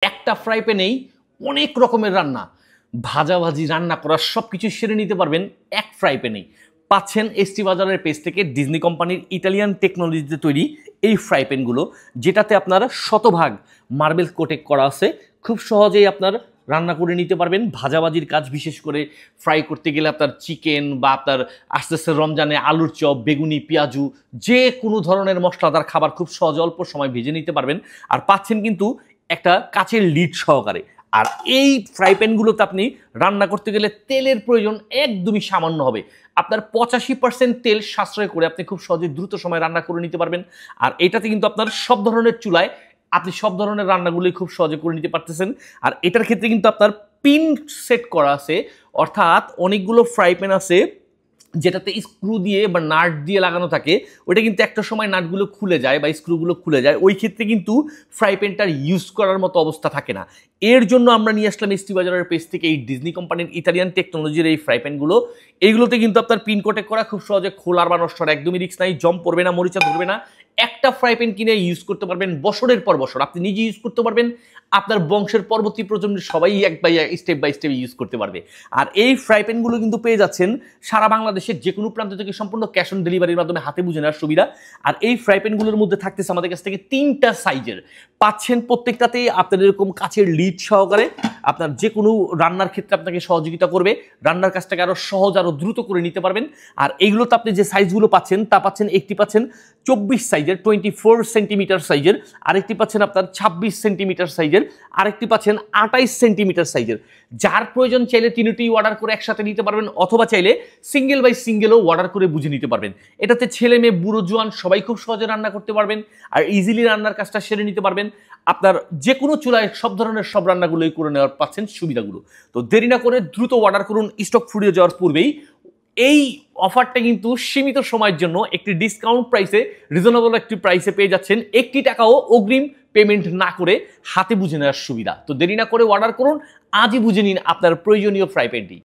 একটা ফ্রাই প্যানেই অনেক রকমের রান্না, ভাজাভাজি, রান্না করা সব কিছু সেরে নিতে পারবেন এক ফ্রাই প্যানেই। পাচ্ছেন এসটি বাজারের পেজ থেকে ডিজনি কোম্পানির ইটালিয়ান টেকনোলজিতে তৈরি এই ফ্রাই প্যানগুলো, যেটাতে আপনার শতভাগ মার্বেল কোটেক করা আছে। খুব সহজেই আপনার রান্না করে নিতে পারবেন। ভাজাভাজির কাজ, বিশেষ করে ফ্রাই করতে গেলে আপনার চিকেন বা আপনার আস্তে আস্তে রমজানে আলুর চপ, বেগুনি, পেঁয়াজু, যে কোনো ধরনের মশলাদার খাবার খুব সহজে অল্প সময় ভেজে নিতে পারবেন। আর পাচ্ছেন কিন্তু একটা কাচের লিড সহকারে। আর এই ফ্রাই প্যানগুলোতে আপনি রান্না করতে গেলে তেলের প্রয়োজন একদমই সামান্য হবে। আপনার 85% তেল সাশ্রয় করে আপনি খুব সহজে দ্রুত সময় রান্না করে নিতে পারবেন। আর এটাতে কিন্তু আপনার সব ধরনের চুলায় আপনি সব ধরনের রান্নাগুলোই খুব সহজে করে নিতে পারতেছেন। আর এটার ক্ষেত্রে কিন্তু আপনার পিন সেট করা আছে, অর্থাৎ অনেকগুলো ফ্রাই প্যান আছে যেটাতে স্ক্রু দিয়ে বা নাট দিয়ে লাগানো থাকে। ওটা কিন্তু একটা সময় নাটগুলো খুলে যায় বা স্ক্রুগুলো খুলে যায়, ওই ক্ষেত্রে কিন্তু ফ্রাই প্যানটার ইউজ করার মতো অবস্থা থাকে না। এর জন্য আমরা নিয়ে আসলাম এসটি বাজারের পেজ থেকে এই ডিজনি কোম্পানির ইটালিয়ান টেকনোলজির এই ফ্রাই প্যানগুলো। এইগুলোতে কিন্তু আপনার পিন কোটেক করা, খুব সহজে খোলার বা নষ্টর একদমই রিস্ক নাই, জম পড়বে না, মরিচা ধরবে না। একটা ফ্রাই প্যান কিনে ইউজ করতে পারবেন বছরের পর বছর, আপনি নিজে ইউজ করতে পারবেন, আপনার বংশের পরবর্তী প্রজন্মের সবাই স্টেপ বাই স্টেপ ইউজ করতে পারবে। আর এই ফ্রাই প্যানগুলো কিন্তু পেয়ে যাচ্ছেন সারা বাংলাদেশের যে কোনো প্রান্ত থেকে সম্পূর্ণ ক্যাশ অন ডেলিভারির মাধ্যমে হাতে বুঝে নেওয়ার সুবিধা। আর এই ফ্রাই প্যানগুলোর মধ্যে থাকতেছে আমাদের কাছ থেকে 3টা সাইজের, পাচ্ছেন প্রত্যেকটাতেই আপনার এরকম কাচের লিড সহকারে। আপনার যে কোনো রান্নার ক্ষেত্রে আপনাকে সহযোগিতা করবে, রান্নার কাজটাকে আরো সহজ, আরো দ্রুত করে নিতে পারবেন। আর এইগুলোতে আপনি যে সাইজগুলো পাচ্ছেন তা পাচ্ছেন, একটি পাচ্ছেন 24 সাইজের 24 সেন্টিমিটার সাইজের, আরেকটি পাচ্ছেন আপনার 26 সেন্টিমিটার সাইজের, আরেকটি পাচ্ছেন 28 সেন্টিমিটার সাইজের। যার প্রয়োজন চাইলে তিনটি অর্ডার করে একসাথে নিতে পারবেন, অথবা চাইলে সিঙ্গেল বাই সিঙ্গেলও অর্ডার করে বুঝে নিতে পারবেন। এটাতে ছেলে মেয়ে বুড়ো জোয়ান সবাই খুব সহজে রান্না করতে পারবেন আর ইজিলি রান্নার কাজটা সেরে নিতে পারবেন। আপনার যে কোনো চুলায় সব ধরনের সব রান্নাগুলোই করে নেওয়ার পাচ্ছেন সুবিধাগুলো। তো দেরি না করে দ্রুত অর্ডার করুন, স্টক ফুরিয়ে যাওয়ার পূর্বেই। এই অফারটা কিন্তু সীমিত সময়ের জন্য একটি ডিসকাউন্ট প্রাইসে, রিজনেবল একটি প্রাইসে পেয়ে যাচ্ছেন, 1 টাকাও অগ্রিম পেমেন্ট না করে হাতে বুঝে নেওয়ার সুবিধা। তো দেরি না করে অর্ডার করুন, আজই বুঝে নিন আপনার প্রয়োজনীয় ফ্রাই প্যানটি।